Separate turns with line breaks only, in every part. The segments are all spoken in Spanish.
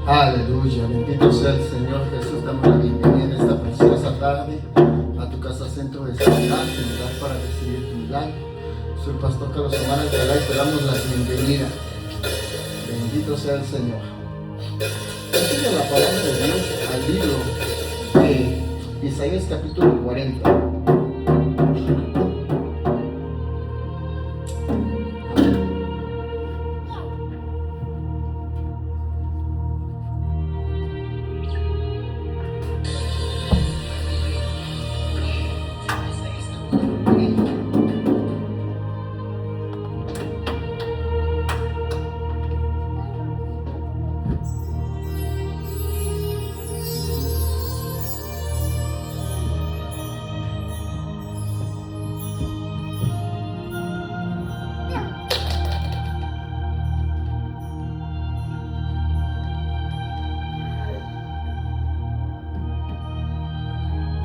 Aleluya, bendito sea el Señor Jesús. Damos la bienvenida en esta preciosa tarde a tu casa Centro de Sanidad, lugar para recibir tu milagro. Soy el pastor Carlos Omar Alcalá y te damos la bienvenida. Bendito sea el Señor. Sigue la palabra de Dios al libro de Isaías capítulo 40.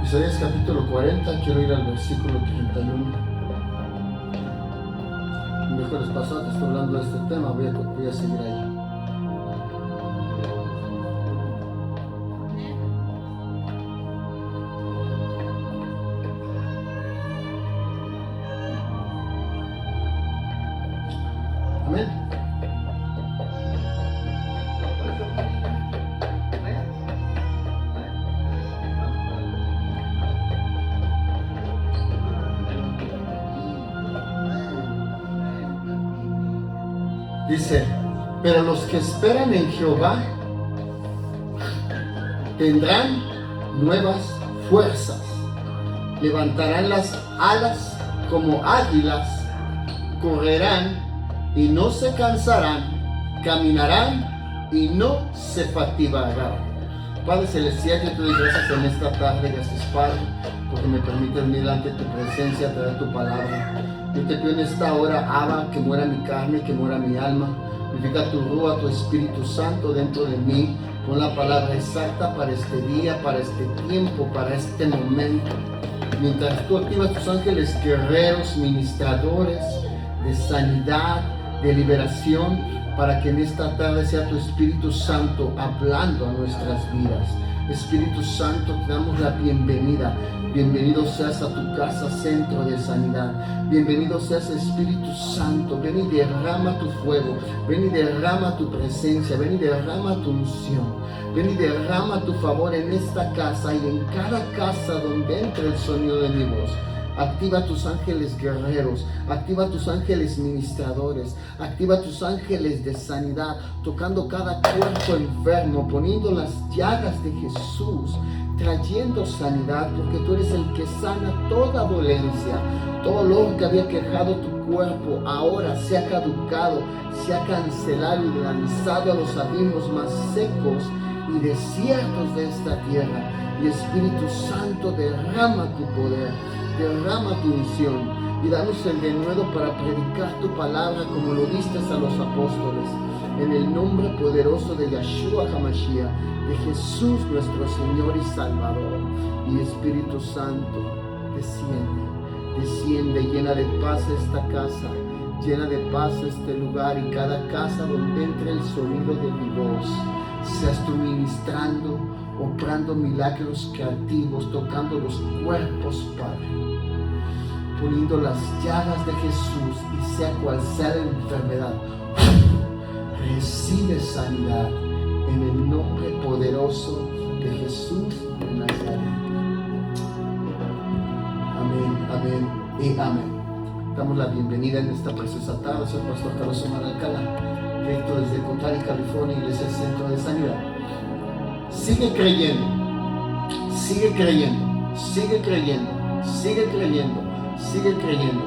Isaías capítulo 40, quiero ir al versículo 31. Mejores pasajes, estoy hablando de este tema, voy a seguir ahí. Amén. Dice, pero los que esperan en Jehová tendrán nuevas fuerzas, levantarán las alas como águilas, correrán y no se cansarán, caminarán y no se fatigarán. Padre Celestial, yo te doy gracias en esta tarde, gracias Padre, porque me permite venir ante tu presencia a traer tu palabra. Yo te pido en esta hora, Abba, que muera mi carne, que muera mi alma. Vivifica tu Rúa, tu Espíritu Santo dentro de mí. Pon la palabra exacta para este día, para este tiempo, para este momento. Mientras tú activas tus ángeles guerreros, ministradores de sanidad, de liberación, para que en esta tarde sea tu Espíritu Santo hablando a nuestras vidas. Espíritu Santo, te damos la bienvenida. Bienvenido seas a tu casa Centro de Sanidad. Bienvenido seas, Espíritu Santo. Ven y derrama tu fuego. Ven y derrama tu presencia. Ven y derrama tu unción. Ven y derrama tu favor en esta casa y en cada casa donde entre el sonido de mi voz. Activa tus ángeles guerreros, activa tus ángeles ministradores, activa tus ángeles de sanidad, tocando cada cuerpo enfermo, poniendo las llagas de Jesús, trayendo sanidad, porque tú eres el que sana toda dolencia. Todo dolor que había quejado tu cuerpo ahora se ha caducado, se ha cancelado y lanzado a los abismos más secos y desiertos de esta tierra. Y Espíritu Santo, derrama tu poder, derrama tu unción y danos el denuedo para predicar tu palabra como lo diste a los apóstoles. En el nombre poderoso de Yeshua HaMashiach, de Jesús nuestro Señor y Salvador. Y Espíritu Santo, desciende, llena de paz esta casa, llena de paz este lugar y cada casa donde entre el sonido de mi voz. Seas tú ministrando, obrando milagros creativos, tocando los cuerpos, Padre, poniendo las llagas de Jesús y sea cual sea la enfermedad, recibe sanidad en el nombre poderoso de Jesús de Nazaret. Amén, amén y amén. Damos la bienvenida en esta preciosa tarde. Soy el pastor Carlos Omar Alcalá, directo desde Contari, California, Iglesia Centro de Sanidad. Sigue creyendo, sigue creyendo, sigue creyendo, sigue creyendo, sigue creyendo.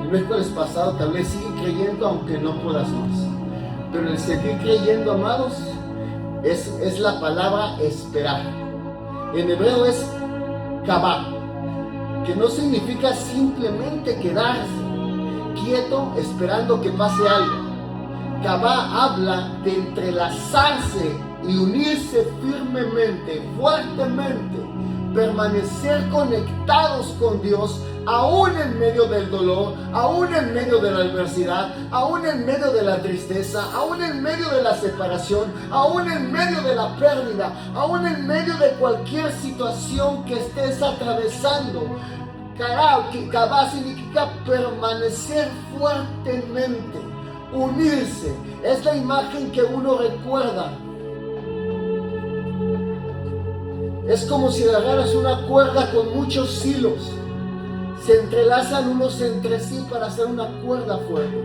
El miércoles pasado te hablé, sigue creyendo aunque no puedas más. Pero el seguir creyendo, amados, es la palabra esperar. En hebreo es kabá, que no significa simplemente quedarse quieto esperando que pase algo. Kabá habla de entrelazarse y unirse firmemente, fuertemente, permanecer conectados con Dios aún en medio del dolor, aún en medio de la adversidad, aún en medio de la tristeza, aún en medio de la separación, aún en medio de la pérdida, aún en medio de cualquier situación que estés atravesando. Cabá significa permanecer fuertemente, unirse. Es la imagen que uno recuerda. Es como si agarraras una cuerda con muchos hilos. Se entrelazan unos entre sí para hacer una cuerda fuerte.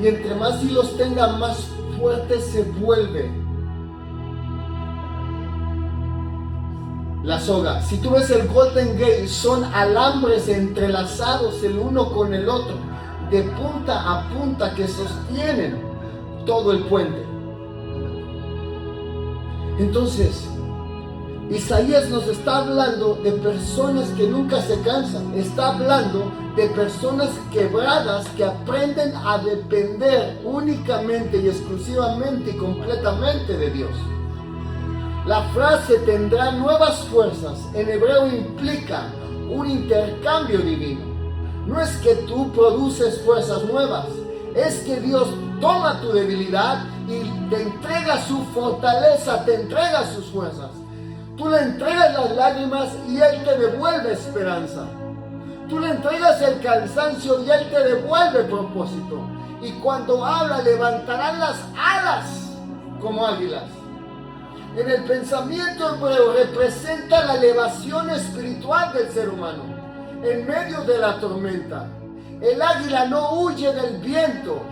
Y entre más hilos tenga, más fuerte se vuelve la soga. Si tú ves el Golden Gate, son alambres entrelazados el uno con el otro, de punta a punta, que sostienen todo el puente. Entonces, Isaías nos está hablando de personas que nunca se cansan. Está hablando de personas quebradas que aprenden a depender únicamente y exclusivamente y completamente de Dios. La frase tendrá nuevas fuerzas en hebreo implica un intercambio divino. No es que tú produces fuerzas nuevas, es que Dios toma tu debilidad y te entrega su fortaleza, te entrega sus fuerzas. Tú le entregas las lágrimas y Él te devuelve esperanza. Tú le entregas el cansancio y Él te devuelve propósito. Y cuando habla, levantarán las alas como águilas. En el pensamiento hebreo representa la elevación espiritual del ser humano en medio de la tormenta. El águila no huye del viento,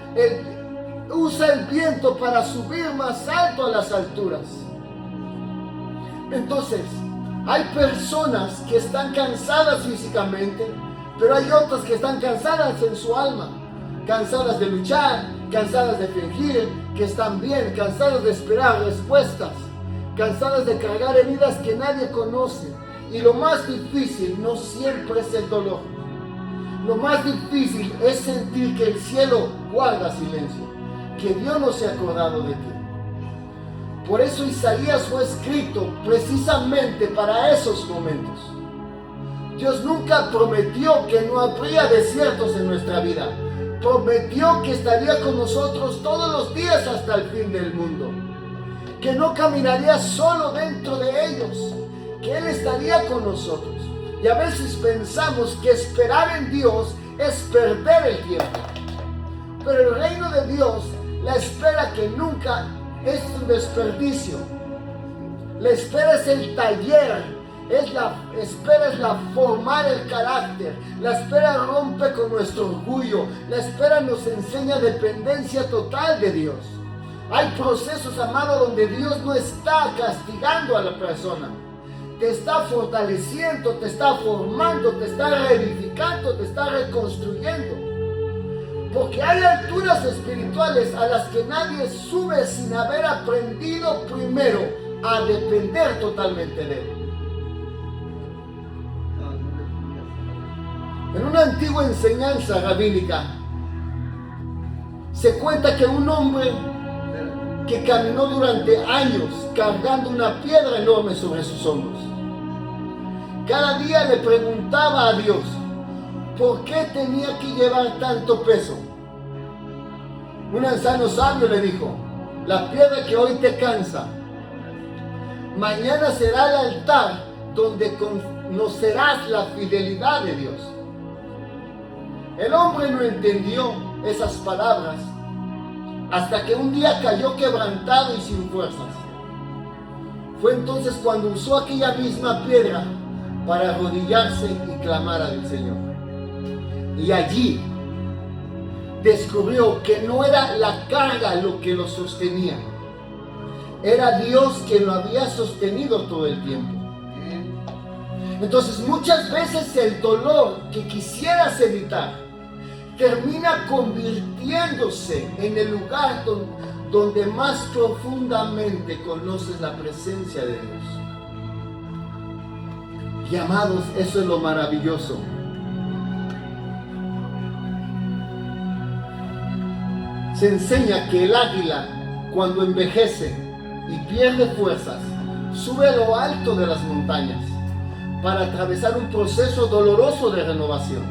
usa el viento para subir más alto a las alturas. Entonces, hay personas que están cansadas físicamente, pero hay otras que están cansadas en su alma, cansadas de luchar, cansadas de fingir que están bien, cansadas de esperar respuestas, cansadas de cargar heridas que nadie conoce. Y lo más difícil no siempre es el dolor. Lo más difícil es sentir que el cielo guarda silencio, que Dios no se ha acordado de ti. Por eso Isaías fue escrito precisamente para esos momentos. Dios nunca prometió que no habría desiertos en nuestra vida. Prometió que estaría con nosotros todos los días hasta el fin del mundo. Que no caminaría solo dentro de ellos, que Él estaría con nosotros. Y a veces pensamos que esperar en Dios es perder el tiempo. Pero el reino de Dios, la espera que nunca es un desperdicio. La espera es el taller, la espera es la formar el carácter. La espera rompe con nuestro orgullo. La espera nos enseña dependencia total de Dios. Hay procesos, amado, donde Dios no está castigando a la persona. Te está fortaleciendo, te está formando, te está reedificando, te está reconstruyendo. Porque hay alturas espirituales a las que nadie sube sin haber aprendido primero a depender totalmente de Él. En una antigua enseñanza rabínica se cuenta que un hombre que caminó durante años cargando una piedra enorme sobre sus hombros, cada día le preguntaba a Dios por qué tenía que llevar tanto peso. Un anciano sabio le dijo: la piedra que hoy te cansa, mañana será el altar donde conocerás la fidelidad de Dios. El hombre no entendió esas palabras hasta que un día cayó quebrantado y sin fuerzas. Fue entonces cuando usó aquella misma piedra para arrodillarse y clamar al Señor. Y allí descubrió que no era la carga lo que lo sostenía, era Dios quien lo había sostenido todo el tiempo. Entonces muchas veces el dolor que quisieras evitar termina convirtiéndose en el lugar donde más profundamente conoces la presencia de Dios. Y amados, eso es lo maravilloso. Se enseña que el águila, cuando envejece y pierde fuerzas, sube a lo alto de las montañas, para atravesar un proceso doloroso de renovación.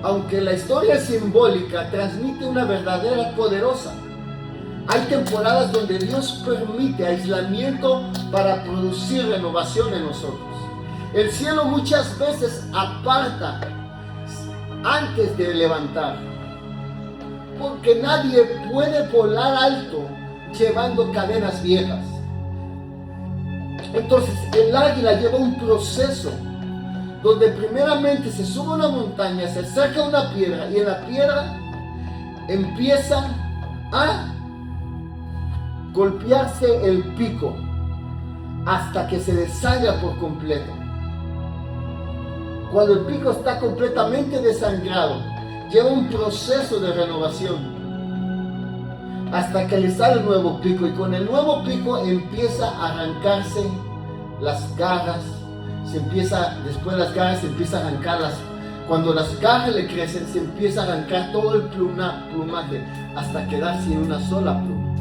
Aunque la historia simbólica transmite una verdadera poderosa. Hay temporadas donde Dios permite aislamiento para producir renovación en nosotros. El cielo muchas veces aparta antes de levantar, porque nadie puede volar alto llevando cadenas viejas. Entonces el águila lleva un proceso donde primeramente se sube a una montaña, se acerca a una piedra y en la piedra empieza a golpearse el pico hasta que se desangra por completo. Cuando el pico está completamente desangrado, lleva un proceso de renovación hasta que le sale el nuevo pico, y con el nuevo pico empieza a arrancarse las garras. Después de las garras se empieza a arrancarlas. Cuando las garras le crecen, se empieza a arrancar todo el plumaje hasta quedarse en una sola pluma.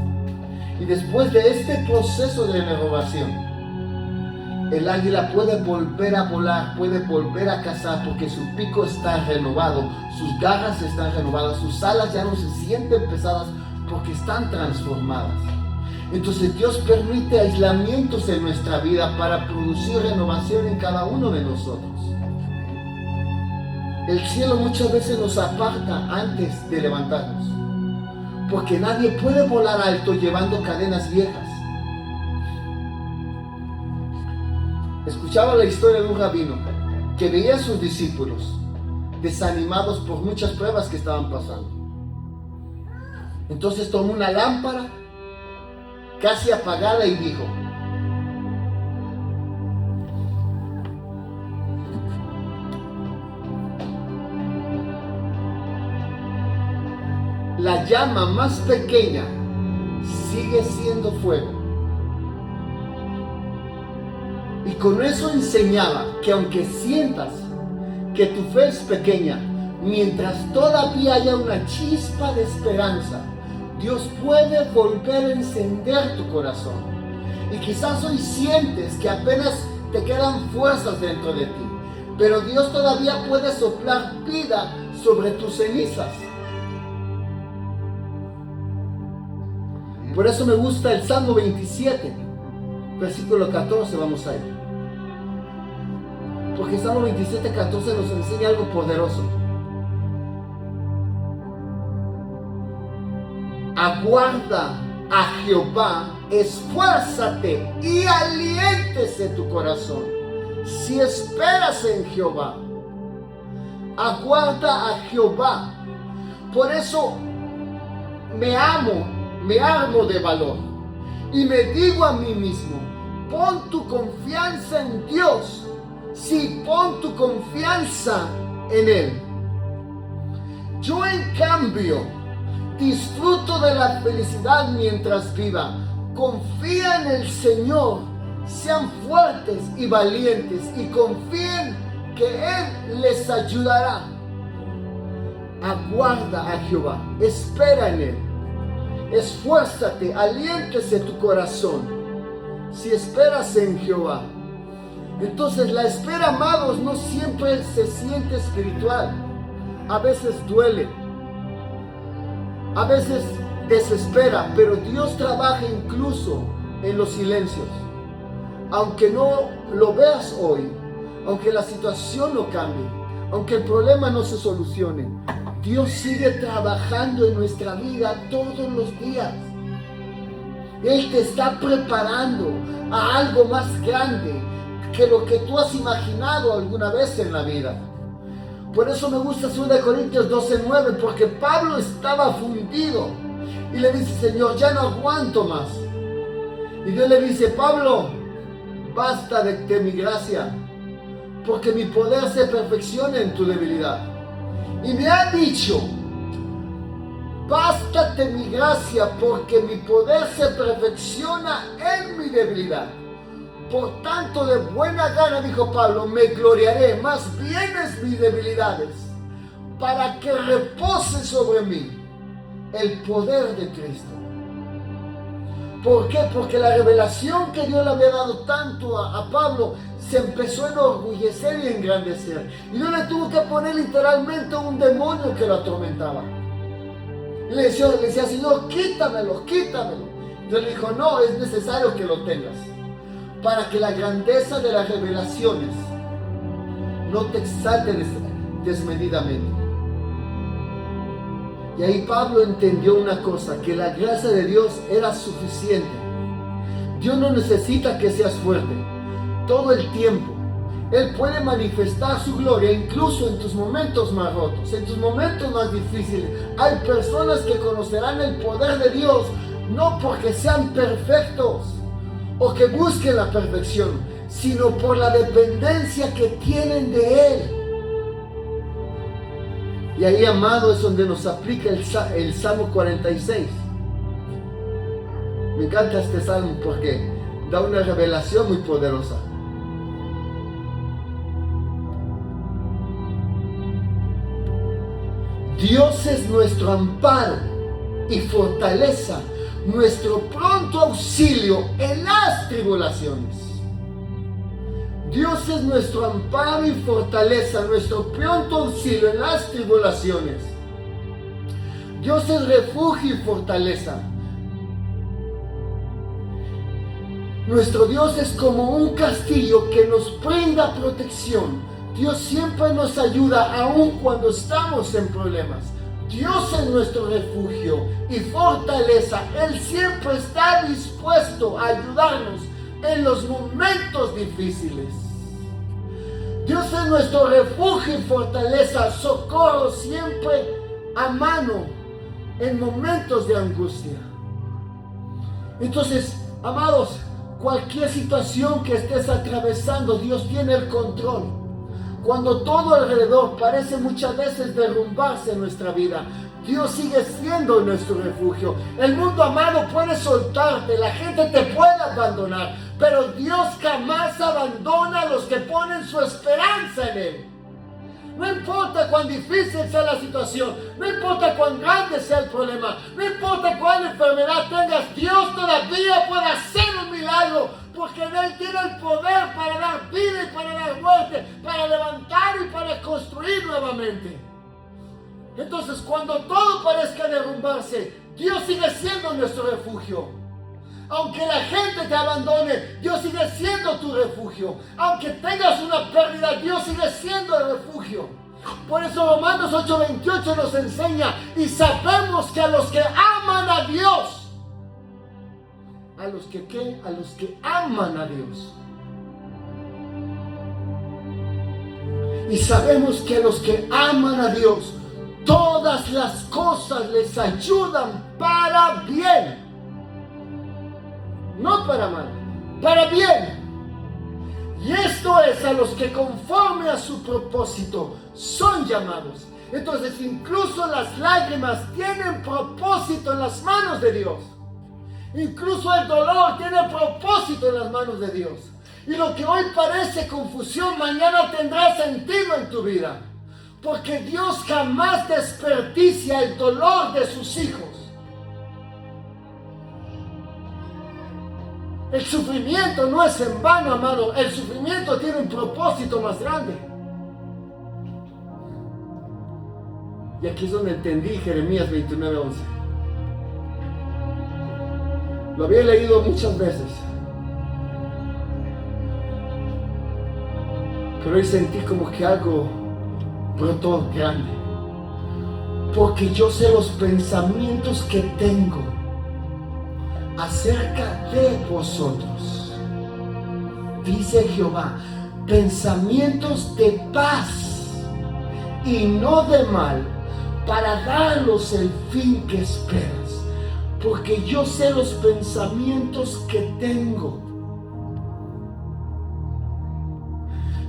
Y después de este proceso de renovación, el águila puede volver a volar, puede volver a cazar, porque su pico está renovado, sus garras están renovadas, sus alas ya no se sienten pesadas porque están transformadas. Entonces Dios permite aislamientos en nuestra vida para producir renovación en cada uno de nosotros. El cielo muchas veces nos aparta antes de levantarnos, porque nadie puede volar alto llevando cadenas viejas. Escuchaba la historia de un rabino que veía a sus discípulos desanimados por muchas pruebas que estaban pasando. Entonces tomó una lámpara casi apagada y dijo: la llama más pequeña sigue siendo fuego. Y con eso enseñaba que aunque sientas que tu fe es pequeña, mientras todavía haya una chispa de esperanza, Dios puede volver a encender tu corazón. Y quizás hoy sientes que apenas te quedan fuerzas dentro de ti, pero Dios todavía puede soplar vida sobre tus cenizas. Por eso me gusta el Salmo 27, versículo 14, vamos a ir. Porque el Salmo 27, 14 nos enseña algo poderoso. Aguarda a Jehová, esfuérzate y aliéntese tu corazón. Si esperas en Jehová, aguarda a Jehová. Por eso me armo de valor y me digo a mí mismo: pon tu confianza en Dios. Sí, pon tu confianza en Él. Yo, en cambio, disfruto de la felicidad mientras viva. Confía en el Señor, sean fuertes y valientes y confíen que Él les ayudará. Aguarda a Jehová, espera en Él. Esfuérzate, aliéntese tu corazón. Si esperas en Jehová. Entonces la espera, amados, no siempre se siente espiritual. A veces duele, a veces desespera, pero Dios trabaja incluso en los silencios. Aunque no lo veas hoy, aunque la situación no cambie, aunque el problema no se solucione, Dios sigue trabajando en nuestra vida todos los días. Él te está preparando a algo más grande que lo que tú has imaginado alguna vez en la vida. Por eso me gusta 2 Corintios 12:9, porque Pablo estaba fundido y le dice: Señor, ya no aguanto más. Y Dios le dice: Pablo, basta de mi gracia, porque mi poder se perfecciona en tu debilidad. Y me ha dicho: bástate mi gracia, porque mi poder se perfecciona en mi debilidad. Por tanto, de buena gana, dijo Pablo, me gloriaré más bien en mis debilidades, para que repose sobre mí el poder de Cristo. ¿Por qué? Porque la revelación que Dios le había dado tanto a Pablo se empezó a enorgullecer y engrandecer. Y Dios le tuvo que poner literalmente un demonio que lo atormentaba. Y le decía, Señor, quítamelo, quítamelo. Dios le dijo, no, es necesario que lo tengas, para que la grandeza de las revelaciones no te exalte desmedidamente. Y ahí Pablo entendió una cosa, que la gracia de Dios era suficiente. Dios no necesita que seas fuerte todo el tiempo. Él puede manifestar su gloria incluso en tus momentos más rotos, en tus momentos más difíciles. Hay personas que conocerán el poder de Dios no porque sean perfectos o que busquen la perfección, sino por la dependencia que tienen de Él. Y ahí, amado, es donde nos aplica el Salmo 46. Me encanta este salmo porque da una revelación muy poderosa. Dios es nuestro amparo y fortaleza, nuestro pronto auxilio en las tribulaciones. Dios es nuestro amparo y fortaleza, nuestro pronto auxilio en las tribulaciones. Dios es refugio y fortaleza. Nuestro Dios es como un castillo que nos brinda protección. Dios siempre nos ayuda aun cuando estamos en problemas. Dios es nuestro refugio y fortaleza. Él siempre está dispuesto a ayudarnos en los momentos difíciles. Dios es nuestro refugio y fortaleza, socorro siempre a mano en momentos de angustia. Entonces, amados, cualquier situación que estés atravesando, Dios tiene el control. Cuando todo alrededor parece muchas veces derrumbarse en nuestra vida, Dios sigue siendo nuestro refugio. El mundo, amado, puede soltarte, la gente te puede abandonar, pero Dios jamás abandona a los que ponen su esperanza en Él. No importa cuán difícil sea la situación, no importa cuán grande sea el problema, no importa cuán enfermedad tengas, Dios todavía puede hacer un milagro, porque Él tiene el poder para dar vida y para dar muerte, para levantar y para construir nuevamente. Entonces, cuando todo parezca derrumbarse, Dios sigue siendo nuestro refugio. Aunque la gente te abandone, Dios sigue siendo tu refugio. Aunque tengas una pérdida, Dios sigue siendo el refugio. Por eso Romanos 8:28 nos enseña, y sabemos que a los que aman a Dios, ¿a los que qué? A los que aman a Dios. Y sabemos que a los que aman a Dios, todas las cosas les ayudan para bien. No para mal, para bien. Y esto es a los que conforme a su propósito son llamados. Entonces incluso las lágrimas tienen propósito en las manos de Dios. Incluso el dolor tiene propósito en las manos de Dios. Y lo que hoy parece confusión, mañana tendrá sentido en tu vida. Porque Dios jamás desperdicia el dolor de sus hijos. El sufrimiento no es en vano, amado. El sufrimiento tiene un propósito más grande. Y aquí es donde entendí Jeremías 29:11. Lo había leído muchas veces, pero hoy sentí como que algo brotó grande. Porque yo sé los pensamientos que tengo acerca de vosotros, dice Jehová, pensamientos de paz y no de mal, para daros el fin que esperas. Porque yo sé los pensamientos que tengo.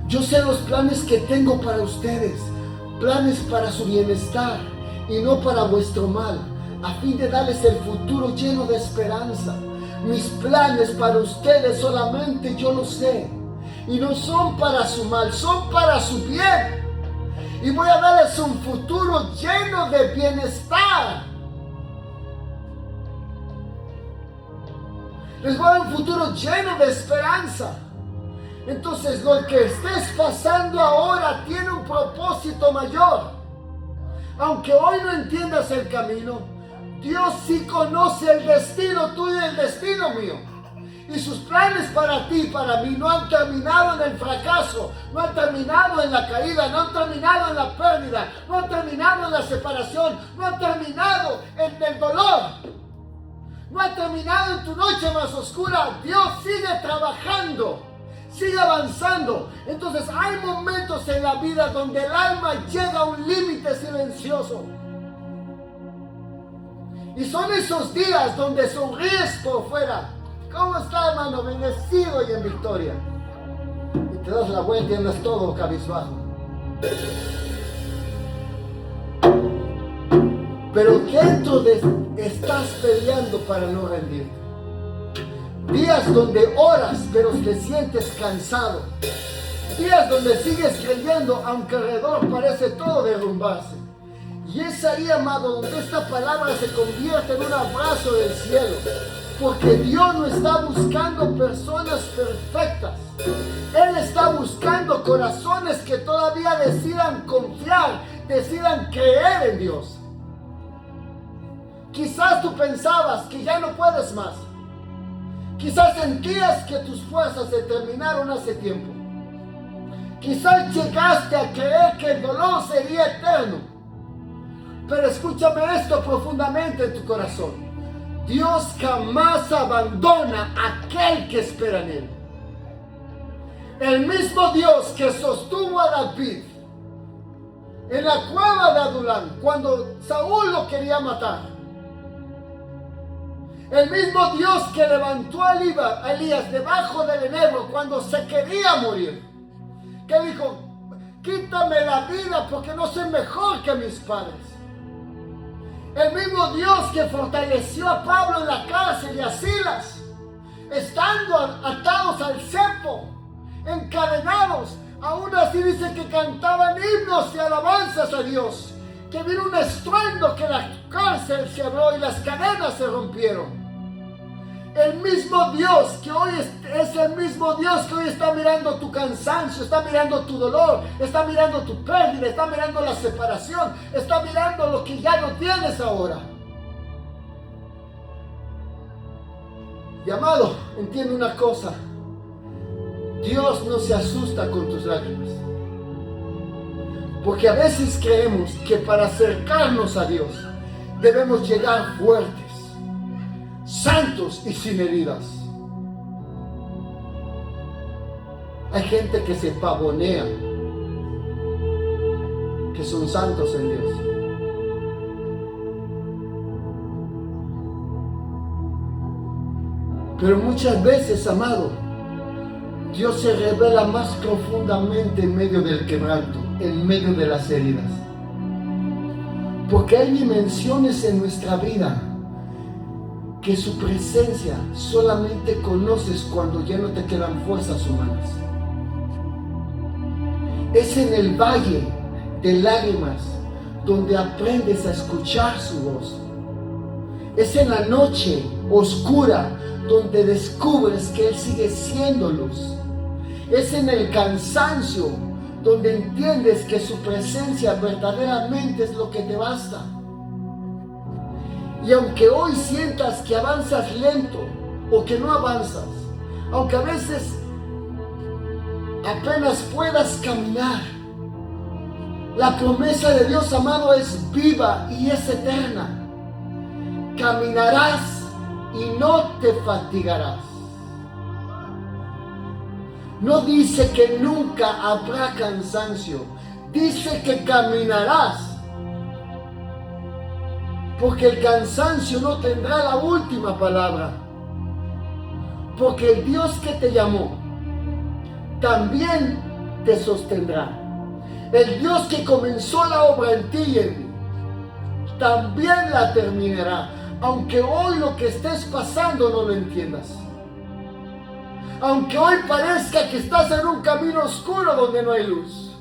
Yo sé los planes que tengo para ustedes, planes para su bienestar y no para vuestro mal, a fin de darles el futuro lleno de esperanza. Mis planes para ustedes solamente yo los sé, y no son para su mal, son para su bien. Y voy a darles un futuro lleno de bienestar. Les voy a dar un futuro lleno de esperanza. Entonces lo que estés pasando ahora tiene un propósito mayor. Aunque hoy no entiendas el camino, Dios sí conoce el destino tuyo y el destino mío. Y sus planes para ti y para mí no han terminado en el fracaso, no han terminado en la caída, no han terminado en la pérdida, no han terminado en la separación, no han terminado en el dolor, no ha terminado en tu noche más oscura. Dios sigue trabajando, sigue avanzando. Entonces hay momentos en la vida donde el alma llega a un límite silencioso. Y son esos días donde sonríes por fuera. ¿Cómo está, hermano? Bendecido y en victoria. Y te das la vuelta y andas todo cabizbajo. Pero dentro de estás peleando para no rendirte. Días donde oras pero te sientes cansado. Días donde sigues creyendo aunque alrededor parece todo derrumbarse. Y es ahí, amado, donde esta palabra se convierte en un abrazo del cielo. Porque Dios no está buscando personas perfectas. Él está buscando corazones que todavía decidan confiar, decidan creer en Dios. Quizás tú pensabas que ya no puedes más. Quizás sentías que tus fuerzas se terminaron hace tiempo. Quizás llegaste a creer que el dolor sería eterno. Pero escúchame esto profundamente en tu corazón. Dios jamás abandona a aquel que espera en Él. El mismo Dios que sostuvo a David en la cueva de Adulán cuando Saúl lo quería matar. El mismo Dios que levantó a Elías debajo del enebro cuando se quería morir. Que dijo, quítame la vida porque no soy mejor que mis padres. El mismo Dios que fortaleció a Pablo en la cárcel y a Silas, estando atados al cepo, encadenados, aún así dice que cantaban himnos y alabanzas a Dios, que vino un estruendo que la cárcel se abrió y las cadenas se rompieron. El mismo Dios que hoy es el mismo Dios que hoy está mirando tu cansancio, está mirando tu dolor, está mirando tu pérdida, está mirando la separación, está mirando lo que ya no tienes ahora. Y amado, entiende una cosa, Dios no se asusta con tus lágrimas. Porque a veces creemos que para acercarnos a Dios debemos llegar fuertes, santos y sin heridas. Hay gente que se pavonea que son santos en Dios. Pero muchas veces, amado, Dios se revela más profundamente en medio del quebranto, en medio de las heridas. Porque hay dimensiones en nuestra vida que su presencia solamente conoces cuando ya no te quedan fuerzas humanas. Es en el valle de lágrimas donde aprendes a escuchar su voz. Es en la noche oscura donde descubres que Él sigue siendo luz. Es en el cansancio donde entiendes que su presencia verdaderamente es lo que te basta. Y aunque hoy sientas que avanzas lento o que no avanzas, aunque a veces apenas puedas caminar, la promesa de Dios, amado, es viva y es eterna. Caminarás y no te fatigarás. No dice que nunca habrá cansancio, dice que caminarás. Porque el cansancio no tendrá la última palabra. Porque el Dios que te llamó también te sostendrá. El Dios que comenzó la obra en ti y en mí también la terminará. Aunque hoy lo que estés pasando no lo entiendas. Aunque hoy parezca que estás en un camino oscuro donde no hay luz.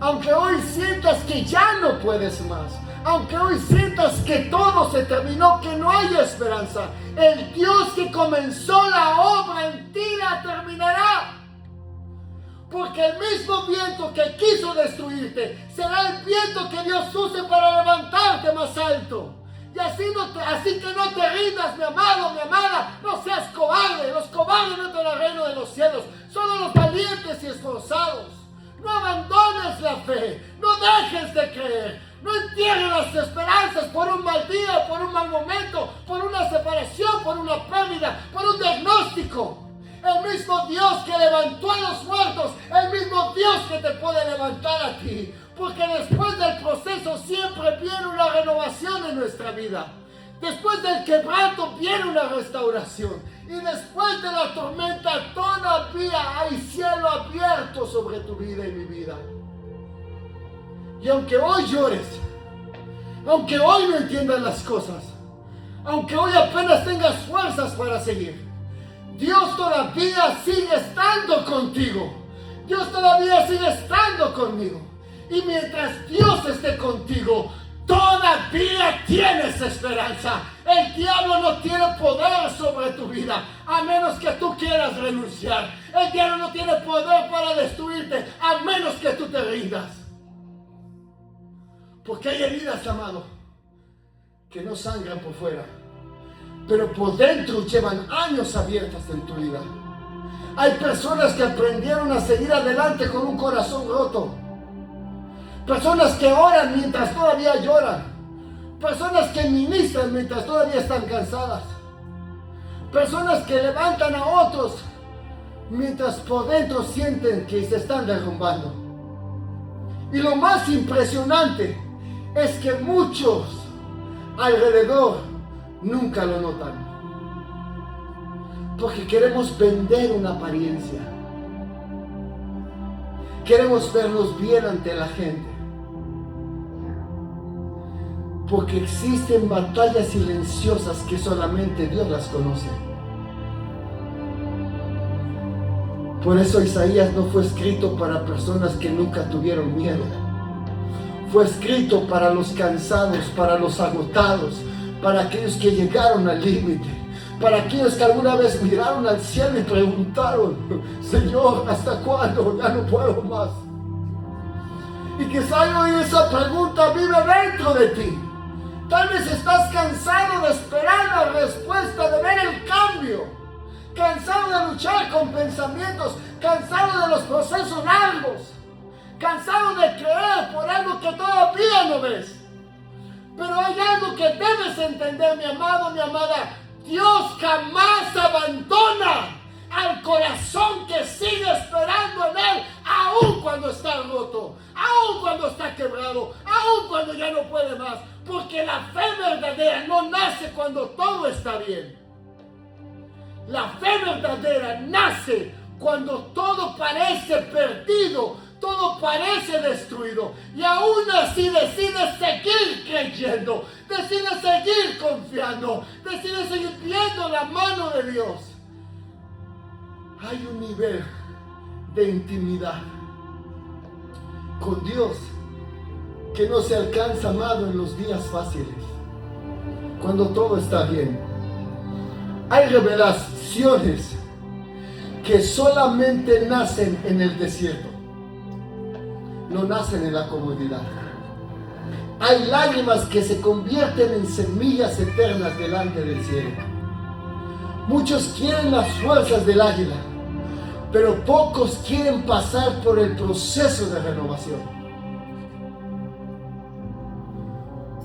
Aunque hoy sientas que ya no puedes más. Aunque hoy sientas que todo se terminó, que no hay esperanza, el Dios que comenzó la obra en ti la terminará. Porque el mismo viento que quiso destruirte será el viento que Dios use para levantarte más alto. Y así que no te rindas, mi amado, mi amada. No seas cobarde. Los cobardes no entran al reino de los cielos. Solo los valientes y esforzados. No abandones la fe. No dejes de creer. No entierres las esperanzas por un mal día, por un mal momento, por una separación, por una pérdida, por un diagnóstico. El mismo Dios que levantó a los muertos, el mismo Dios que te puede levantar a ti. Porque después del proceso siempre viene una renovación en nuestra vida. Después del quebranto viene una restauración. Y después de la tormenta todavía hay cielo abierto sobre tu vida y mi vida. Y aunque hoy llores, aunque hoy no entiendas las cosas, aunque hoy apenas tengas fuerzas para seguir, Dios todavía sigue estando contigo. Dios todavía sigue estando conmigo. Y mientras Dios esté contigo, todavía tienes esperanza. El diablo no tiene poder sobre tu vida, a menos que tú quieras renunciar. El diablo no tiene poder para destruirte, a menos que tú te rindas. Porque hay heridas, amado, que no sangran por fuera, pero por dentro llevan años abiertas en tu vida. Hay personas que aprendieron a seguir adelante con un corazón roto. Personas que oran mientras todavía lloran. Personas que ministran mientras todavía están cansadas. Personas que levantan a otros mientras por dentro sienten que se están derrumbando. Y lo más impresionante es que muchos alrededor nunca lo notan. Porque queremos vender una apariencia. Queremos vernos bien ante la gente. Porque existen batallas silenciosas que solamente Dios las conoce. Por eso Isaías no fue escrito para personas que nunca tuvieron miedo. Fue escrito para los cansados, para los agotados, para aquellos que llegaron al límite, para aquellos que alguna vez miraron al cielo y preguntaron: Señor, ¿hasta cuándo? Ya no puedo más. Y quizá hoy esa pregunta vive dentro de ti. Tal vez estás cansado de esperar la respuesta, de ver el cambio, cansado de luchar con pensamientos, cansado de los procesos largos, cansado de creer por algo que todavía no ves. Pero hay algo que debes entender, mi amado, mi amada. Dios jamás abandona al corazón que sigue esperando en Él, aun cuando está roto, aun cuando está quebrado, aun cuando ya no puede más. Porque la fe verdadera no nace cuando todo está bien. La fe verdadera nace cuando todo parece perdido, todo parece destruido. Y aún así decides seguir creyendo, decides seguir confiando, decides seguir viendo la mano de Dios. Hay un nivel de intimidad con Dios que no se alcanza, amado, en los días fáciles, cuando todo está bien. Hay revelaciones que solamente nacen en el desierto, no nacen en la comodidad. Hay lágrimas que se convierten en semillas eternas delante del cielo. Muchos quieren las fuerzas del águila, pero pocos quieren pasar por el proceso de renovación.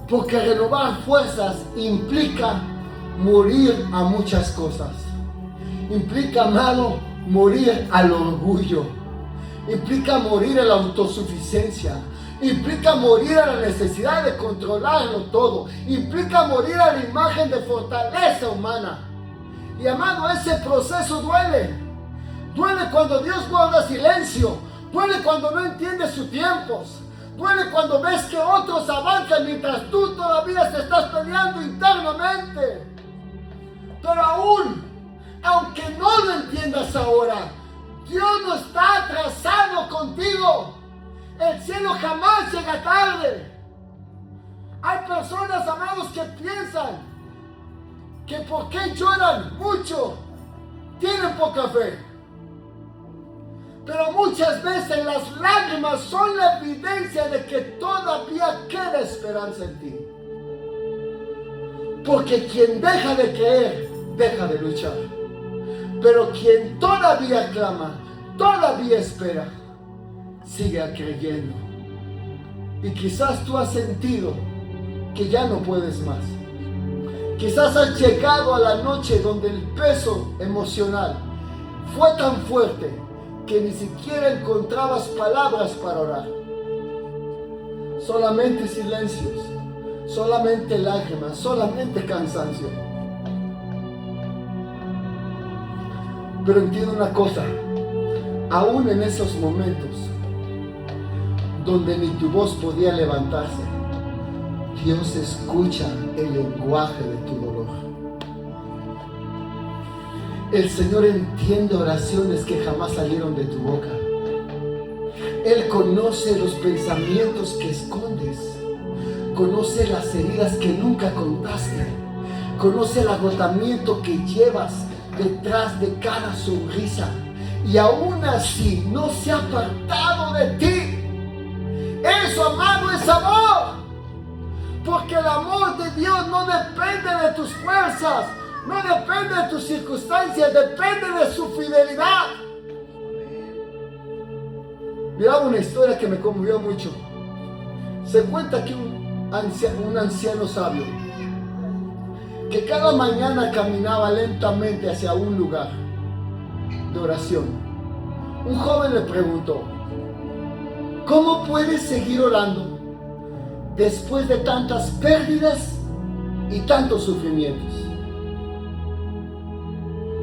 Porque renovar fuerzas implica morir a muchas cosas. Implica, amado, morir al orgullo. Implica morir a la autosuficiencia. Implica morir a la necesidad de controlarlo todo. Implica morir a la imagen de fortaleza humana. Y, amado, ese proceso duele. Duele cuando Dios guarda silencio. Duele cuando no entiende sus tiempos. Duele cuando ves que otros avanzan mientras tú todavía te estás peleando internamente. Pero aún, aunque no lo entiendas ahora, Dios no está atrasado contigo. El cielo jamás llega tarde. Hay personas, amados, que piensan que porque lloran mucho, tienen poca fe. Pero muchas veces las lágrimas son la evidencia de que todavía queda esperanza en ti. Porque quien deja de creer, deja de luchar. Pero quien todavía clama, todavía espera, sigue creyendo. Y quizás tú has sentido que ya no puedes más. Quizás has llegado a la noche donde el peso emocional fue tan fuerte que ni siquiera encontrabas palabras para orar. Solamente silencios, solamente lágrimas, solamente cansancio. Pero entiendo una cosa, aún en esos momentos donde ni tu voz podía levantarse, Dios escucha el lenguaje de tu dolor. El Señor entiende oraciones que jamás salieron de tu boca. Él conoce los pensamientos que escondes. Conoce las heridas que nunca contaste. Conoce el agotamiento que llevas detrás de cada sonrisa. Y aún así no se ha apartado de ti. Eso, amado, es amor. Porque el amor de Dios no depende de tus fuerzas, no depende de tus circunstancias, depende de su fidelidad. Miraba una historia que me conmovió mucho. Se cuenta que un anciano sabio, que cada mañana caminaba lentamente hacia un lugar de oración. Un joven le preguntó: ¿cómo puedes seguir orando después de tantas pérdidas y tantos sufrimientos?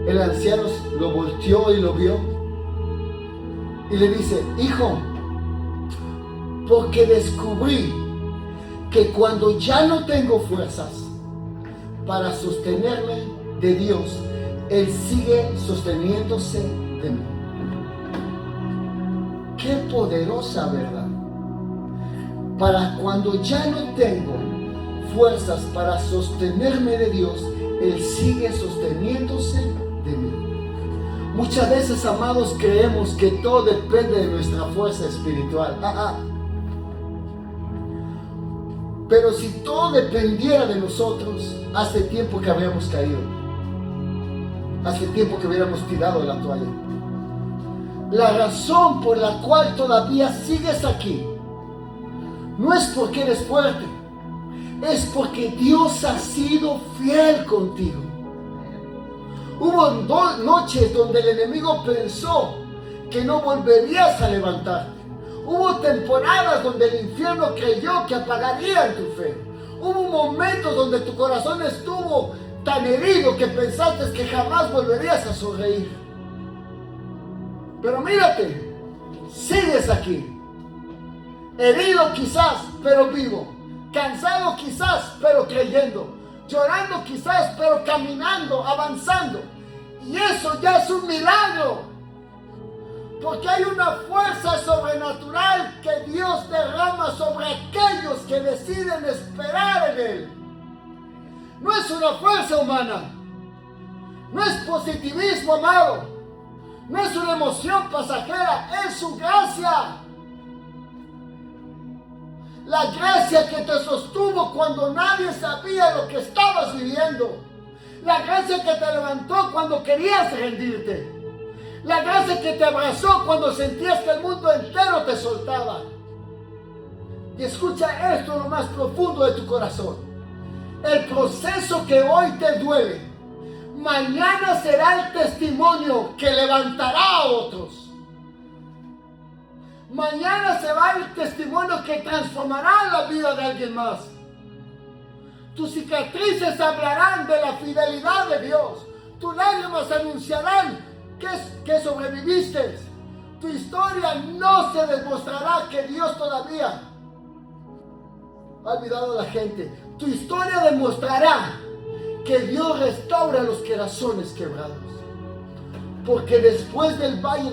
El anciano lo volteó y lo vio y le dice: hijo, porque descubrí que cuando ya no tengo fuerzas para sostenerme de Dios, Él sigue sosteniéndose de mí. Qué poderosa verdad. Para cuando ya no tengo fuerzas para sostenerme de Dios, Él sigue sosteniéndose de mí. Muchas veces, amados, creemos que todo depende de nuestra fuerza espiritual. Pero si todo dependiera de nosotros, hace tiempo que habríamos caído. Hace tiempo que hubiéramos tirado la toalla. La razón por la cual todavía sigues aquí no es porque eres fuerte, es porque Dios ha sido fiel contigo. Hubo 2 noches donde el enemigo pensó que no volverías a levantarte. Hubo temporadas donde el infierno creyó que apagaría tu fe. Hubo momentos donde tu corazón estuvo tan herido que pensaste que jamás volverías a sonreír. Pero mírate, sigues aquí. Herido quizás, pero vivo. Cansado quizás, pero creyendo. Llorando quizás, pero caminando, avanzando. Y eso ya es un milagro. Porque hay una fuerza sobrenatural que Dios derrama sobre aquellos que deciden esperar en Él. No es una fuerza humana. No es positivismo, amado. No es una emoción pasajera. Es su gracia. La gracia que te sostuvo cuando nadie sabía lo que estabas viviendo. La gracia que te levantó cuando querías rendirte. La gracia que te abrazó cuando sentías que el mundo entero te soltaba. Y escucha esto en lo más profundo de tu corazón. El proceso que hoy te duele, mañana será el testimonio que levantará a otros. Mañana será el testimonio que transformará la vida de alguien más. Tus cicatrices hablarán de la fidelidad de Dios. Tus lágrimas anunciarán que sobreviviste. Tu historia no se demostrará que Dios todavía ha olvidado a la gente. Tu historia demostrará que Dios restaura los corazones quebrados. Porque después del valle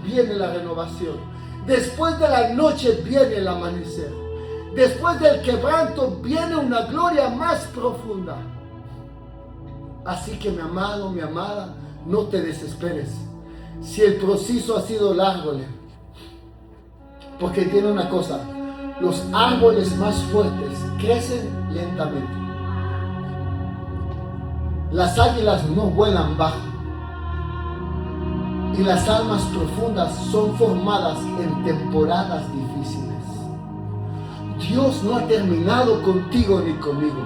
viene la renovación. Después de la noche viene el amanecer. Después del quebranto viene una gloria más profunda. Así que mi amado, mi amada, no te desesperes. Si el proceso ha sido largo, porque tiene una cosa, los árboles más fuertes crecen lentamente. Las águilas no vuelan bajo. Y las almas profundas son formadas en temporadas difíciles. Dios no ha terminado contigo ni conmigo.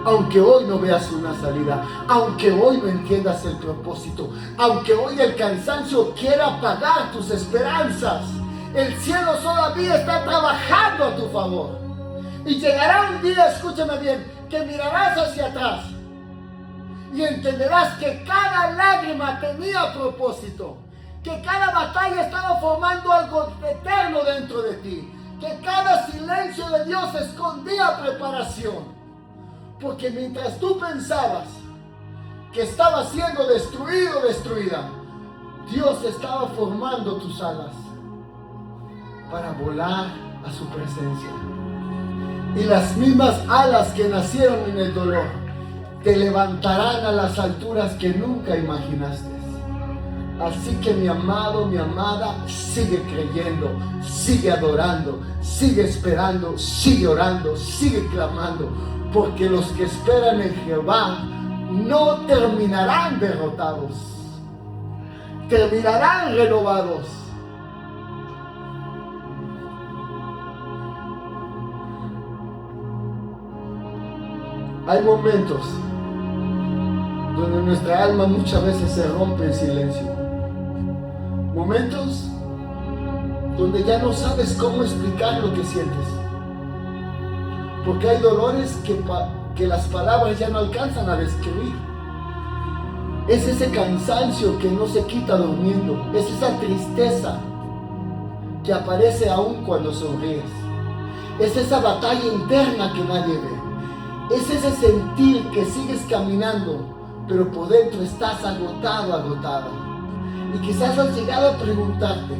Aunque hoy no veas una salida, aunque hoy no entiendas el propósito, aunque hoy el cansancio quiera apagar tus esperanzas, el cielo todavía está trabajando a tu favor. Y llegará un día, escúchame bien, que mirarás hacia atrás y entenderás que cada lágrima tenía propósito, que cada batalla estaba formando algo eterno dentro de ti, que cada silencio de Dios escondía preparación. Porque mientras tú pensabas que estaba siendo destruido o destruida, Dios estaba formando tus alas para volar a su presencia. Y las mismas alas que nacieron en el dolor te levantarán a las alturas que nunca imaginaste. Así que mi amado, mi amada, sigue creyendo, sigue adorando, sigue esperando, sigue orando, sigue clamando. Porque los que esperan en Jehová no terminarán derrotados, terminarán renovados. Hay momentos donde nuestra alma muchas veces se rompe en silencio. Momentos donde ya no sabes cómo explicar lo que sientes. Porque hay dolores que las palabras ya no alcanzan a describir. Es ese cansancio que no se quita durmiendo. Es esa tristeza que aparece aún cuando sonríes. Es esa batalla interna que nadie ve. Es ese sentir que sigues caminando, pero por dentro estás agotado, agotada. Y quizás has llegado a preguntarte,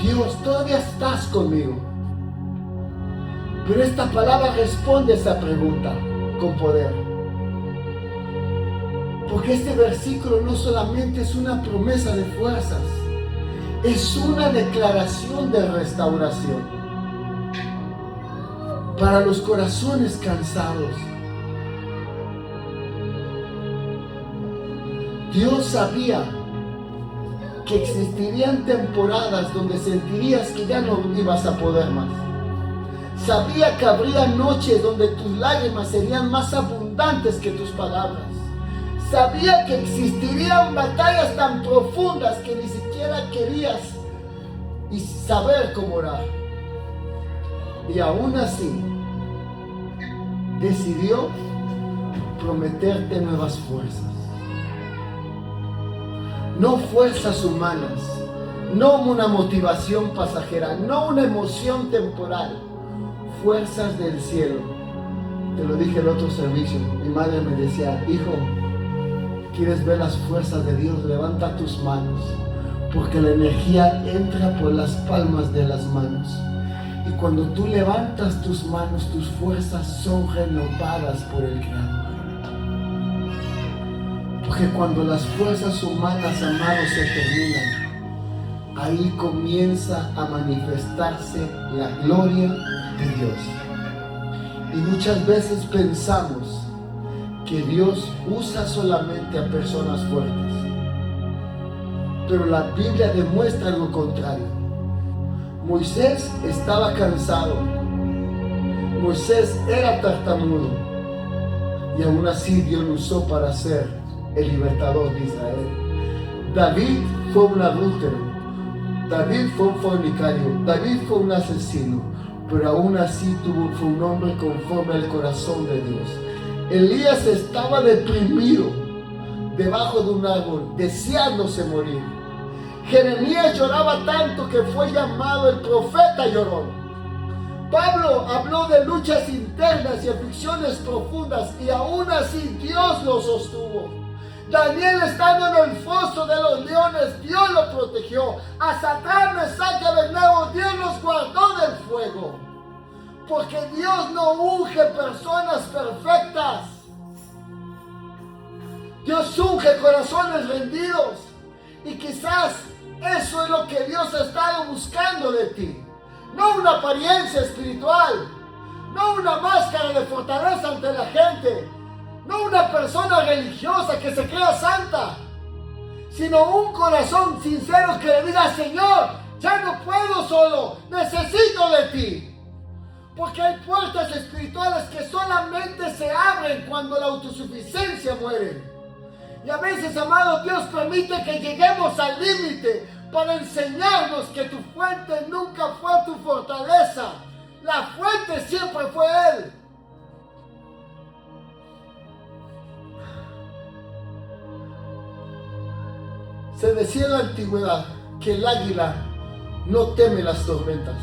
Dios, ¿todavía estás conmigo? Pero esta palabra responde a esa pregunta con poder. Porque este versículo no solamente es una promesa de fuerzas, es una declaración de restauración para los corazones cansados. Dios sabía que existirían temporadas donde sentirías que ya no ibas a poder más. Sabía que habría noches donde tus lágrimas serían más abundantes que tus palabras. Sabía que existirían batallas tan profundas que ni siquiera querías saber cómo orar. Y aún así, decidió prometerte nuevas fuerzas. No fuerzas humanas, no una motivación pasajera, no una emoción temporal. Fuerzas del cielo. Te lo dije en el otro servicio. Mi madre me decía, hijo, ¿quieres ver las fuerzas de Dios? Levanta tus manos, porque la energía entra por las palmas de las manos. Y cuando tú levantas tus manos, tus fuerzas son renovadas por el Creador. Porque cuando las fuerzas humanas, amados, se terminan, ahí comienza a manifestarse la gloria de Dios. Y muchas veces pensamos que Dios usa solamente a personas fuertes, pero la Biblia demuestra lo contrario. Moisés estaba cansado, Moisés era tartamudo, y aún así Dios lo usó para ser el libertador de Israel. David fue un adúltero, David fue un fornicario, David fue un asesino, pero aún así fue un hombre conforme al corazón de Dios. Elías estaba deprimido debajo de un árbol, deseándose morir. Jeremías lloraba tanto que fue llamado el profeta llorón. Pablo habló de luchas internas y aflicciones profundas, y aún así Dios lo sostuvo. Daniel, estando en el foso de los leones, Dios lo protegió. A Sadrach, Mesach y Abednego, Dios los guardó del fuego. Porque Dios no unge personas perfectas. Dios unge corazones rendidos. Y quizás eso es lo que Dios ha estado buscando de ti. No una apariencia espiritual. No una máscara de fortaleza ante la gente. No una persona religiosa que se crea santa. Sino un corazón sincero que le diga: Señor, ya no puedo solo. Necesito de ti. Porque hay puertas espirituales que solamente se abren cuando la autosuficiencia muere. Y a veces, amado, Dios permite que lleguemos al límite para enseñarnos que tu fuente nunca fue tu fortaleza. La fuente siempre fue Él. Se decía en la antigüedad que el águila no teme las tormentas,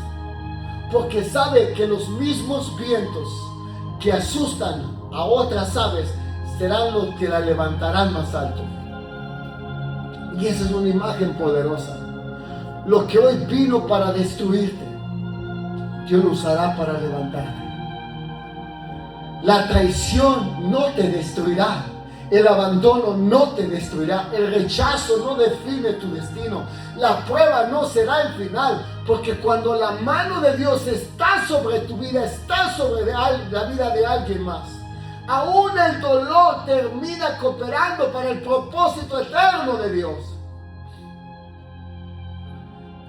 porque sabe que los mismos vientos que asustan a otras aves serán los que la levantarán más alto. Y esa es una imagen poderosa. Lo que hoy vino para destruirte, Dios lo usará para levantarte. La traición no te destruirá. El abandono no te destruirá. El rechazo no define tu destino. La prueba no será el final. Porque cuando la mano de Dios está sobre tu vida, está sobre la vida de alguien más, aún el dolor termina cooperando para el propósito eterno de Dios.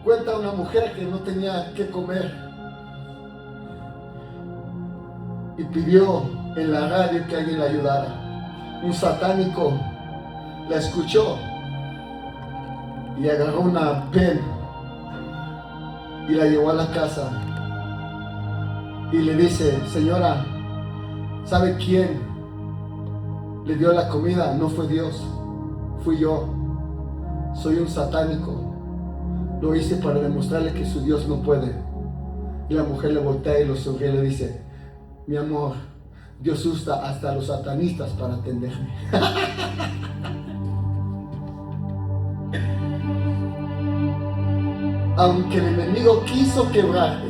Cuenta una mujer que no tenía que comer y pidió en la radio que alguien la ayudara. Un satánico la escuchó y agarró una pen y la llevó a la casa y le dice: señora, ¿sabe quién le dio la comida? No fue Dios, fui yo. Soy un satánico. Lo hice para demostrarle que su Dios no puede. Y la mujer le voltea y lo sonríe y le dice: mi amor, Dios usa hasta a los satanistas para atenderme. Aunque el enemigo quiso quebrarte,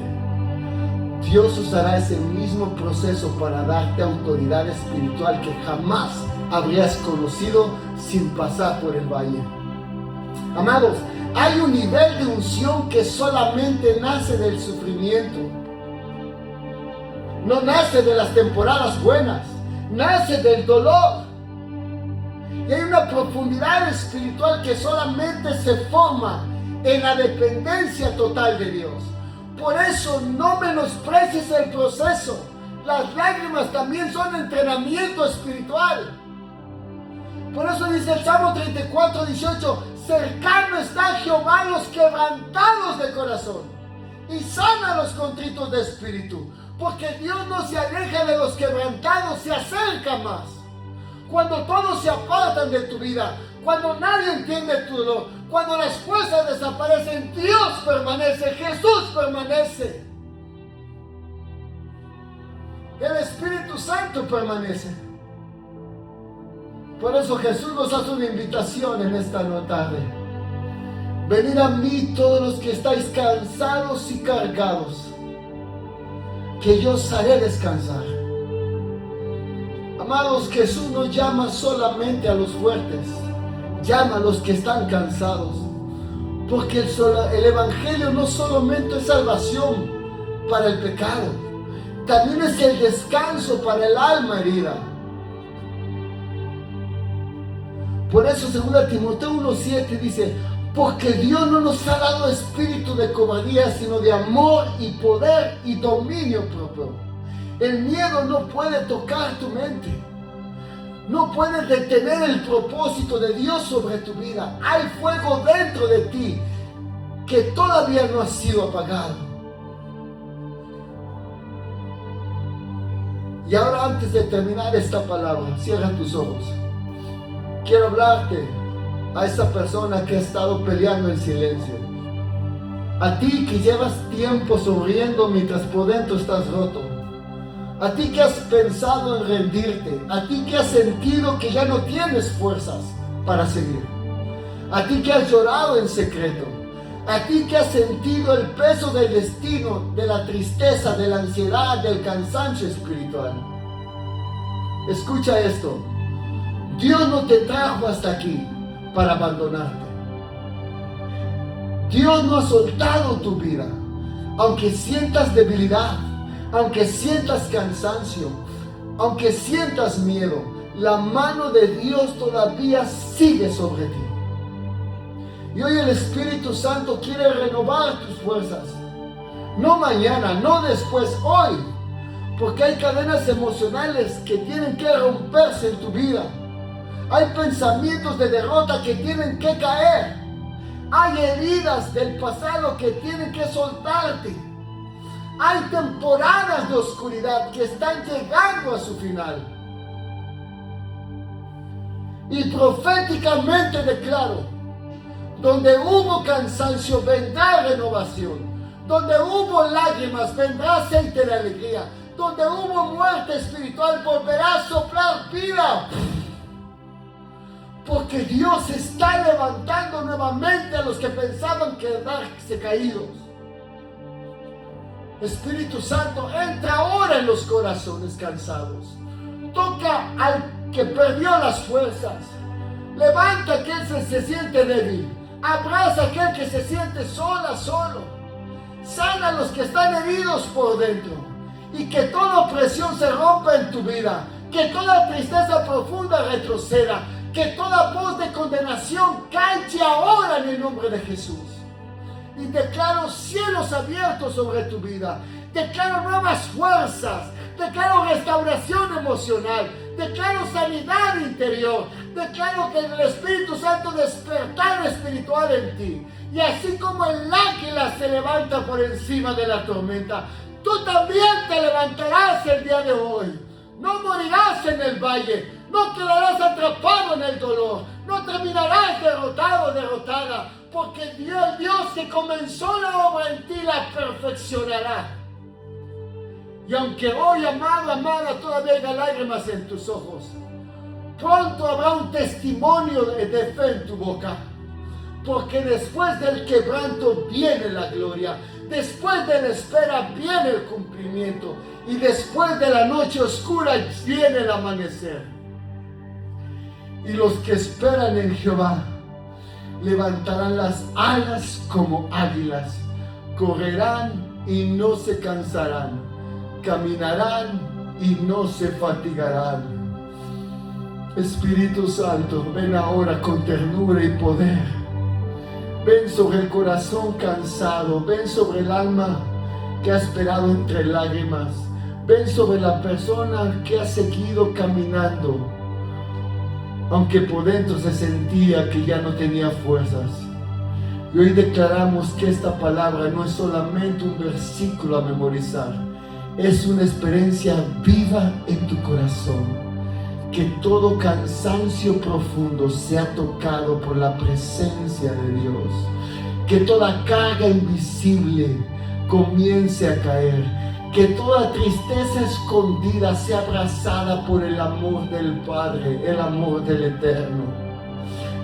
Dios usará ese mismo proceso para darte autoridad espiritual que jamás habrías conocido sin pasar por el valle. Amados, hay un nivel de unción que solamente nace del sufrimiento. No nace de las temporadas buenas, nace del dolor. Y hay una profundidad espiritual que solamente se forma en la dependencia total de Dios. Por eso no menosprecies el proceso. Las lágrimas también son entrenamiento espiritual. Por eso dice el Salmo 34:18: cercano está Jehová a los quebrantados de corazón y sana a los contritos de espíritu. Porque Dios no se aleja de los quebrantados, se acerca más. Cuando todos se apartan de tu vida, cuando nadie entiende tu dolor, cuando las fuerzas desaparecen, Dios permanece, Jesús permanece. El Espíritu Santo permanece. Por eso Jesús nos hace una invitación en esta tarde. Venid a mí todos los que estáis cansados y cargados, que yo os haré descansar. Amados, Jesús no llama solamente a los fuertes, llama a los que están cansados. Porque el Evangelio no solamente es salvación para el pecado, también es el descanso para el alma herida. Por eso 2 Timoteo 1:7 dice: porque Dios no nos ha dado espíritu de cobardía, sino de amor y poder y dominio propio. El miedo no puede tocar tu mente. No puede detener el propósito de Dios sobre tu vida. Hay fuego dentro de ti que todavía no ha sido apagado. Y ahora, antes de terminar esta palabra, cierra tus ojos. Quiero hablarte a esa persona que ha estado peleando en silencio. A ti que llevas tiempo sonriendo mientras por dentro estás roto. A ti que has pensado en rendirte. A ti que has sentido que ya no tienes fuerzas para seguir. A ti que has llorado en secreto. A ti que has sentido el peso del destino, de la tristeza, de la ansiedad, del cansancio espiritual. Escucha esto. Dios no te trajo hasta aquí para abandonarte. Dios no ha soltado tu vida. Aunque sientas debilidad, aunque sientas cansancio, aunque sientas miedo, la mano de Dios todavía sigue sobre ti. Y hoy el Espíritu Santo quiere renovar tus fuerzas. No mañana, no después, hoy. Porque hay cadenas emocionales que tienen que romperse en tu vida. Hay pensamientos de derrota que tienen que caer. Hay heridas del pasado que tienen que soltarte. Hay temporadas de oscuridad que están llegando a su final. Y proféticamente declaro, donde hubo cansancio vendrá renovación. Donde hubo lágrimas vendrá aceite de alegría. Donde hubo muerte espiritual volverá a soplar vida. Porque Dios está levantando nuevamente a los que pensaban quedarse caídos. Espíritu Santo, entra ahora en los corazones cansados. Toca al que perdió las fuerzas. Levanta a aquel que se siente débil. Abraza a aquel que se siente solo. Sana a los que están heridos por dentro. Y que toda opresión se rompa en tu vida. Que toda tristeza profunda retroceda. Que toda voz de condenación calle ahora en el nombre de Jesús. Y declaro cielos abiertos sobre tu vida. Declaro nuevas fuerzas. Declaro restauración emocional. Declaro sanidad interior. Declaro que el Espíritu Santo despertar espiritual en ti. Y así como el águila se levanta por encima de la tormenta, tú también te levantarás el día de hoy. No morirás en el valle. No quedarás atrapado en el dolor. No terminarás derrotado o derrotada. Porque el Dios que comenzó la obra en ti la perfeccionará. Y aunque hoy, amado, amada, todavía haya lágrimas en tus ojos, pronto habrá un testimonio de fe en tu boca. Porque después del quebranto viene la gloria. Después de la espera viene el cumplimiento. Y después de la noche oscura viene el amanecer. Y los que esperan en Jehová levantarán las alas como águilas. Correrán y no se cansarán. Caminarán y no se fatigarán. Espíritu Santo, ven ahora con ternura y poder. Ven sobre el corazón cansado. Ven sobre el alma que ha esperado entre lágrimas. Ven sobre la persona que ha seguido caminando, aunque por dentro se sentía que ya no tenía fuerzas. Y hoy declaramos que esta palabra no es solamente un versículo a memorizar. Es una experiencia viva en tu corazón. Que todo cansancio profundo sea tocado por la presencia de Dios. Que toda carga invisible comience a caer. Que toda tristeza escondida sea abrazada por el amor del Padre, el amor del Eterno.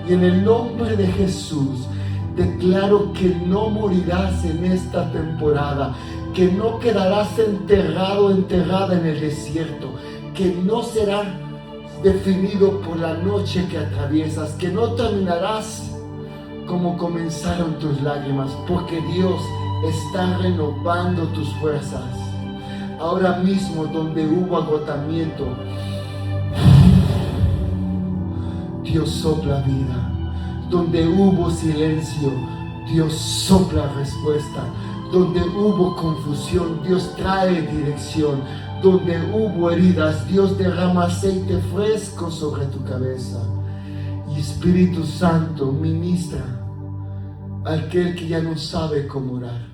Y en el nombre de Jesús, declaro que no morirás en esta temporada. Que no quedarás enterrado o enterrada en el desierto. Que no será definido por la noche que atraviesas, que no terminarás como comenzaron tus lágrimas, porque Dios está renovando tus fuerzas. Ahora mismo, donde hubo agotamiento, Dios sopla vida. Donde hubo silencio, Dios sopla respuesta. Donde hubo confusión, Dios trae dirección. Donde hubo heridas, Dios derrama aceite fresco sobre tu cabeza. Y Espíritu Santo, ministra a aquel que ya no sabe cómo orar.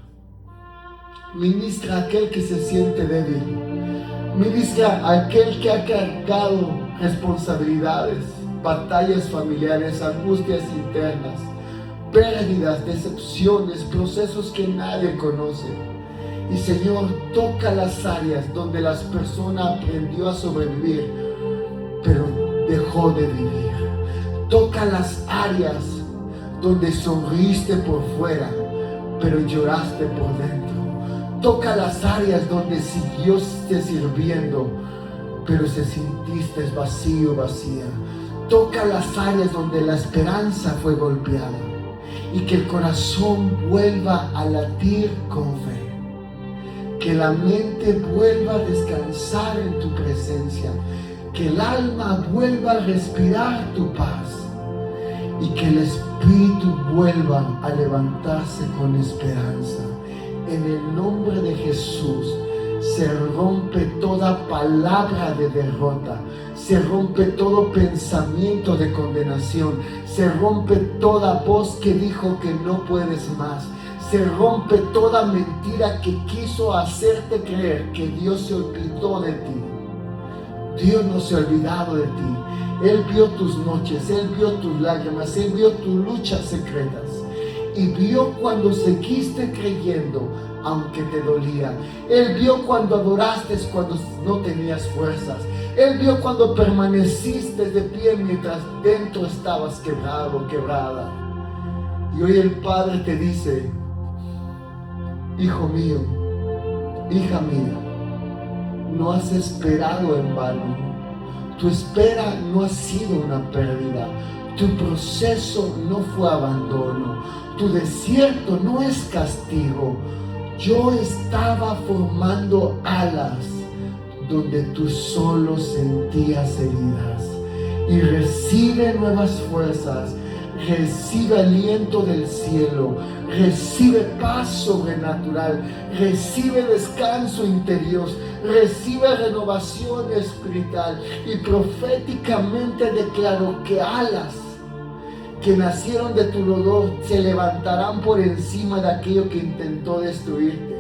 Ministra a aquel que se siente débil. Ministra a aquel que ha cargado responsabilidades, batallas familiares, angustias internas, pérdidas, decepciones, procesos que nadie conoce. Y Señor, toca las áreas donde las personas aprendió a sobrevivir, pero dejó de vivir. Toca las áreas donde sonriste por fuera, pero lloraste por dentro. Toca las áreas donde siguió sirviendo, pero se sentiste vacío, vacía. Toca las áreas donde la esperanza fue golpeada y que el corazón vuelva a latir con fe. Que la mente vuelva a descansar en tu presencia. Que el alma vuelva a respirar tu paz. Y que el espíritu vuelva a levantarse con esperanza. En el nombre de Jesús se rompe toda palabra de derrota. Se rompe todo pensamiento de condenación. Se rompe toda voz que dijo que no puedes más. Se rompe toda mentira que quiso hacerte creer que Dios se olvidó de ti. Dios no se ha olvidado de ti. Él vio tus noches, Él vio tus lágrimas, Él vio tus luchas secretas. Y vio cuando seguiste creyendo, aunque te dolía. Él vio cuando adoraste, cuando no tenías fuerzas. Él vio cuando permaneciste de pie mientras dentro estabas quebrado, quebrada. Y hoy el Padre te dice: hijo mío, hija mía, no has esperado en vano. Tu espera no ha sido una pérdida. Tu proceso no fue abandono. Tu desierto no es castigo. Yo estaba formando alas donde tú solo sentías heridas. Y recibe nuevas fuerzas. Recibe aliento del cielo. Recibe paz sobrenatural. Recibe descanso interior. Recibe renovación espiritual. Y proféticamente declaro que alas que nacieron de tu dolor se levantarán por encima de aquello que intentó destruirte.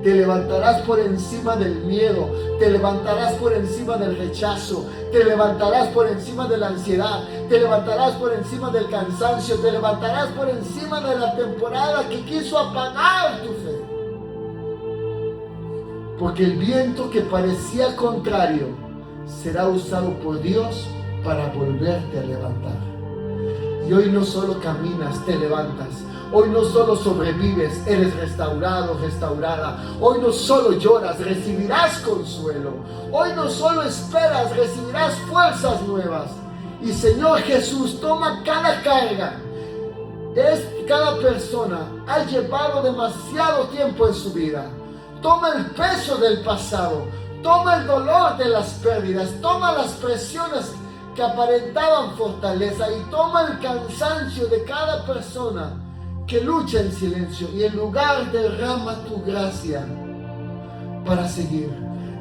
Te levantarás por encima del miedo, te levantarás por encima del rechazo, te levantarás por encima de la ansiedad, te levantarás por encima del cansancio, te levantarás por encima de la temporada que quiso apagar tu fe. Porque el viento que parecía contrario será usado por Dios para volverte a levantar. Y hoy no solo caminas, te levantas. Hoy no solo sobrevives, eres restaurado, restaurada. Hoy no solo lloras, recibirás consuelo. Hoy no solo esperas, recibirás fuerzas nuevas. Y Señor Jesús, toma cada carga. Cada persona ha llevado demasiado tiempo en su vida. Toma el peso del pasado. Toma el dolor de las pérdidas. Toma las presiones que aparentaban fortaleza y toma el cansancio de cada persona que lucha en silencio y en lugar derrama tu gracia para seguir,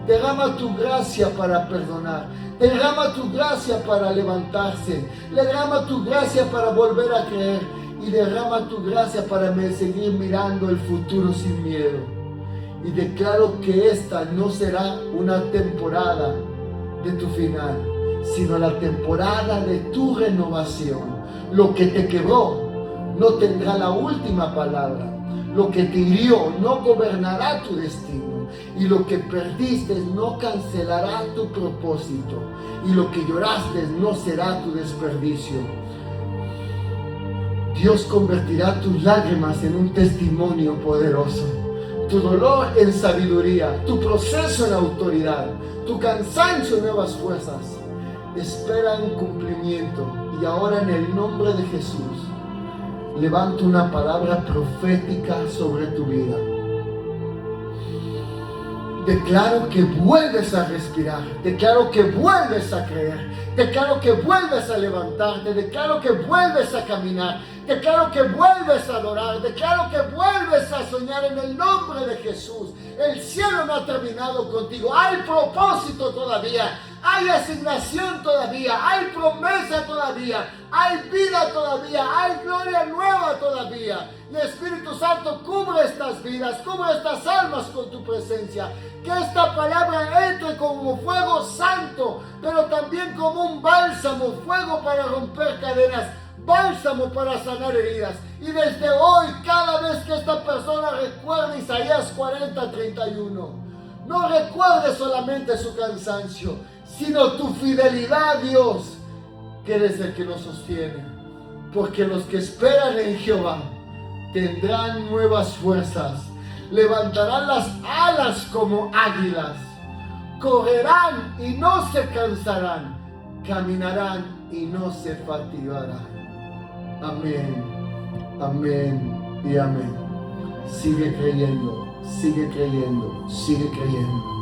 derrama tu gracia para perdonar, derrama tu gracia para levantarse, derrama tu gracia para volver a creer y derrama tu gracia para seguir mirando el futuro sin miedo. Y declaro que esta no será una temporada de tu final, sino la temporada de tu renovación. Lo que te quebró no tendrá la última palabra. Lo que te hirió no gobernará tu destino. Y lo que perdiste no cancelará tu propósito. Y lo que lloraste no será tu desperdicio. Dios convertirá tus lágrimas en un testimonio poderoso. Tu dolor en sabiduría, tu proceso en autoridad, tu cansancio en nuevas fuerzas. Espera en cumplimiento. Y ahora en el nombre de Jesús levanto una palabra profética sobre tu vida. Declaro que vuelves a respirar, declaro que vuelves a creer, declaro que vuelves a levantarte, declaro que vuelves a caminar, declaro que vuelves a adorar, declaro que vuelves a soñar en el nombre de Jesús. El cielo no ha terminado contigo, hay propósito todavía, hay asignación todavía, hay promesa todavía, hay vida todavía, hay gloria nueva todavía. Y Espíritu Santo, cubre estas vidas, cubre estas almas con tu presencia. Que esta palabra entre como fuego santo, pero también como un bálsamo, fuego para romper cadenas, bálsamo para sanar heridas. Y desde hoy, cada vez que esta persona recuerde Isaías 40:31, no recuerde solamente su cansancio, sino tu fidelidad a Dios, que eres el que nos sostiene. Porque los que esperan en Jehová tendrán nuevas fuerzas, levantarán las alas como águilas, correrán y no se cansarán, caminarán y no se fatigarán. Amén, amén y amén. Sigue creyendo, sigue creyendo, sigue creyendo.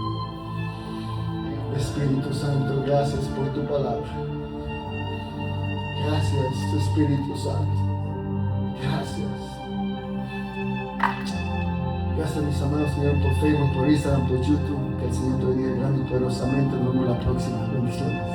Espíritu Santo, gracias por tu palabra. Gracias, Espíritu Santo. Gracias. Gracias, mis amados, Señor, por Facebook, por Instagram, por YouTube. Que el Señor te bendiga grande y poderosamente. Nos vemos la próxima. Bendiciones.